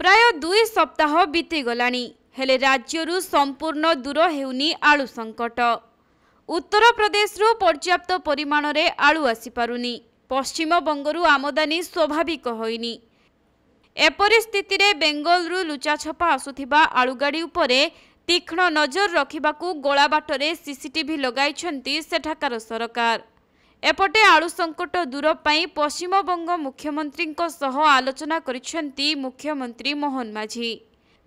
प्राय 2 सप्ताह बीतीगलानी हेले राज्यरू संपूर्ण दूर हेउनी आलू संकट। उत्तर प्रदेशरू पर्याप्त परिमाण रे आलू आसी पारुनी। पश्चिम बंगरू आमदानी स्वाभाविक होइनी। एपरि स्थिति रे बेंगलुरु लुचाछपा आसुथिबा आलू गाड़ी उपरे तीक्ष्ण नजर रखिबाकू गोला बाटरे सीसीटीवी लगाइछंती सेठाकार सरकार। एपटे आलू संकट दूर पाई पश्चिम बंग मुख्यमंत्री सह आलोचना करिसेंती मुख्यमंत्री मोहन माझी।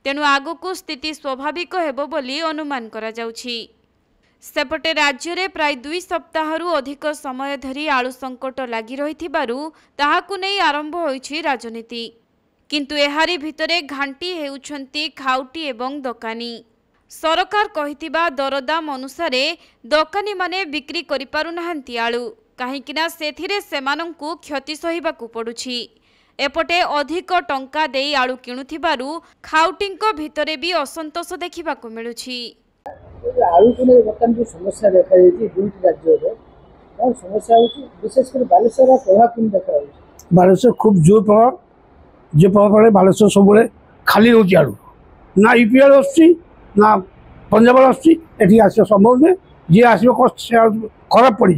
तेणु आगकू स्थिति स्वाभाविक हेबो बोली अनुमान करा जाउछि। सेपटे राज्य में प्राय 2 सप्ताहरु अधिक समय धरी आलू संकट लगी रहिथिबारु ताहाकू नै आरंभ होइछि राजनीति। किंतु एहारी भितरे घांटी हेउछंती खाउटी एवं दोकानी। सरकार कहिथिबा दरदाम अनुसारे दोकानी माने बिक्री करि पारु नाहंती आलू, काहेकिना सेथिरे सेमानंकू क्षति सहिबाकू पडुछि। एपटे अधिक टंका देई आलू किणुथिबारु खाउटींको भितरे भी असंतोष देखिबाकू मिलुछि। आलू को बर्तमान जो समस्या देखा दुईट राज्य में समस्या विशेषकर बालेश्वर प्रभाव कम देखा। बालेश्वर खूब जोर प्रभाव जो प्रभाव बालेश्वर सब खाली रोचे आलू ना यूपीआर ना पंजाब आसी आस संभव नुहे। जी आस खराब पड़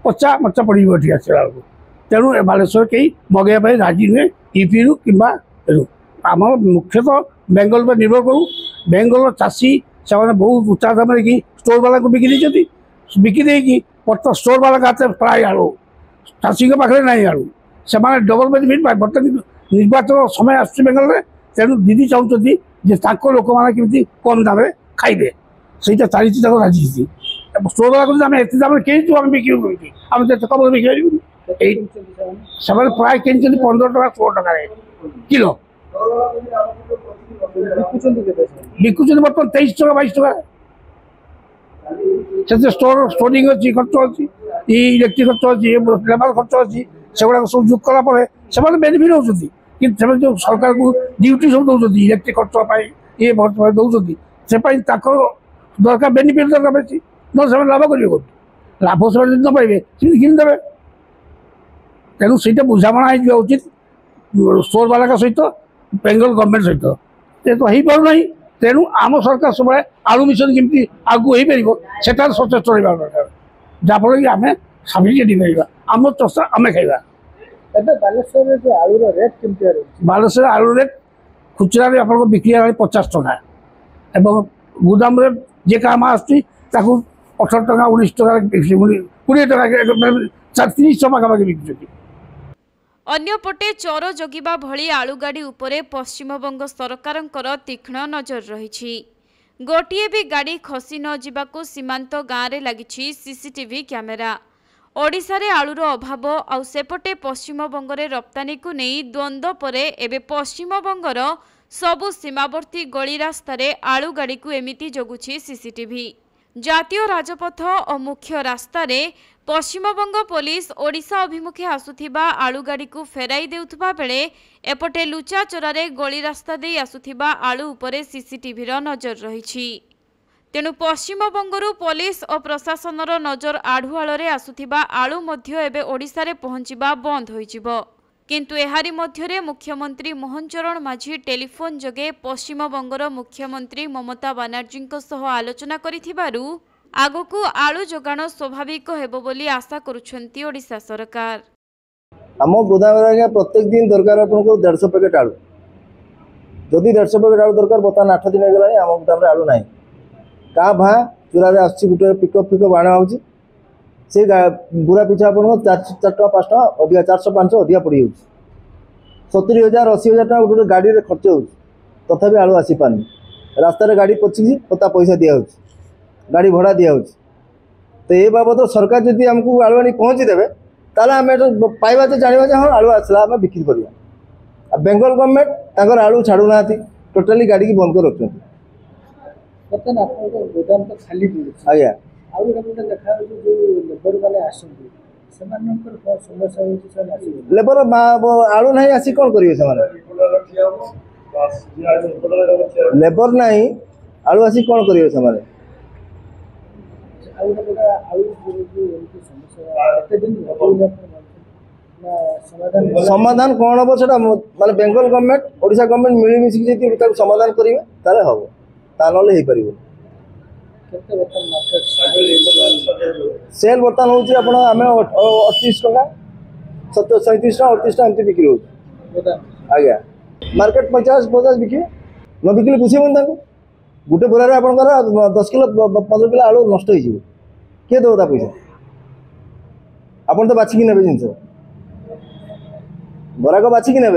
पचा मचा पड़ आसला बेलू। तेणु बालेश्वर कहीं मगेवा राजी नुहे यूपी रु कि आम मुख्यतः बेंगल पर निर्भर करूँ। बेंगल चाषी से बहुत उच्चा दाम स्टोर वाला को बिकी देकी बर्तमान स्टोर वाला हाथ प्राय आलू चाषी पाखे ना आलू से डबल बेनिफिट पाए। बर्तमान निर्वाचन समय आस बेंगल में तेणु दीदी चाहते लोक मैंने कम दाम खाइबे से चली राजी स्टोर वाला को एत दाम किणु आम बिक्री आम कम बिकी से प्राय कि 15 टका 16 टका किलो बिकुचन बर्तमान 23 टका 22 टका से स्टोरिंग अच्छी खर्च अच्छी इलेक्ट्रिक खर्च अच्छी लेबर खर्च अच्छी से सब जोग कलापर से बेनिफिट होती कि जो सरकार को ड्यूटी सब दौरान इलेक्ट्रिक खर्च ये दौरान से दरकार बेनिफिट दरकार बेसी न से लाभ करेंगे लाभ से न पाइबे किनदे। तेणु से बुझाणा हो उचित स्टोर वाला सहित बेंगल गवर्नमेंट सहित तो हो पारना। तेणु आम सरकार सब आलू मिशन केमती आगू हो पार से सचेत रहा दरकार जहाँफल कि आम साफिसीएंट पाइबा आम चषा आम खाइबा। बालेश्वर जो आलू रेट केमती बालेश्वर आलू रेट खुचरा आप बिक्री 50 टका एवं गुदाम जे काम आसती 18 टका 19 टका 20 टका 30 पाखापाखि बिकुଛନ୍ତି। अन्यपटे चोर जगिबा भली आलू गाड़ी उपरे पश्चिमबंग सरकारंकर तीक्ष्ण नजर रहिछि। गोटिए भी गाड़ी खसी न जिबाकू सीमांत गाँव रे लागिछि सीसीटीवी कैमेरा। ओडिशा रे आलूर अभाव आउ सेपटे पश्चिमबंग रे रप्तानी को नहीं द्वंद्व परे एबे पश्चिमबंगर सबु सीमावर्ती गली रास्तार आलू गाड़ी को एमिति जगुछि सीसीटीवी। जातीय राजपथ और मुख्य रास्तार पश्चिमबंग पुलिस ओडिशा अभिमुखे आसुथिबा आलू गाड़ी को फेराई देउथबा बेले एपटे लुचा चोरारे गली रास्ता दे आसुथिबा आलू उपरे सीसीटीवी रो नजर रहिछि। तेणु पश्चिमबंगरू पुलिस और प्रशासनर नजर आढ़ुआल आसुथिबा आलू मध्य एबे ओडिशा रे पहुंचिबा बंद होइजिबो। किंतु एहारी मध्यरे मुख्यमंत्री मोहन चरण माझी टेलीफोन जगे पश्चिमबंगर मुख्यमंत्री ममता बानार्जी सह आलोचना करिथिबारु आगकू आलू जोगाण स्वाभाविक हेबो बोली आशा करुछंती ओडिशा सरकार। आम गोदाम प्रत्येक दिन दरकार आपको 150 पैकेट आलू जदि 150 पैकेट आलू दरकार बर्तमान 8 दिन होगा आम गोदाम आलू ना क्या भा चूरारे आस पिकअप फिकअप आना हो से बुरा पिछा आपको 4 टका 5 टका अधिका 400 500 अधिका पड़ जाऊँ 70,000 80,000 टका गोटे गाड़ी में खर्च हो तथापि आलू आसी पारनी रास्तार गाड़ी पचिकी ता पैसा दिया गाड़ी भड़ा दिया तो ये बाबद सरकार जदि आमको आलू आनी पहुँचीदेवे ताल आम पाइबा तो जाना हाँ आलू आसला आम बिक्री करवा। बेंगल गवर्नमेंट तक आलू छाड़ू ना टोटाली गाड़ी की बंद कर रखते गोदाम तो खाली आज्ञा लेबर आलू ना आसी कौन करेंगे लेबर ना आलू आसी कौन करेंगे से ନା ସମାଧାନ समाधान कौन हम से माने बेंगल गवर्नमेंट ओडिशा गवर्नमेंट मिलमिशिकी जी समाधान करेंगे ताले हम ता ना पार केते वर्तमान मार्केट सेल बर्तमान हूँ आम 38 टका 37 टका 38 टका एमती बिक्री हो गोदाम आज्ञा मार्केट 50 बिके न बिकिले पुषेबन गोटे बोरार आपंकर 10 किलो 15 किलो आलू नष्ट हो किए देव पैसा आपन तो बाछिकी ने जिनस बराक बाछिकी ने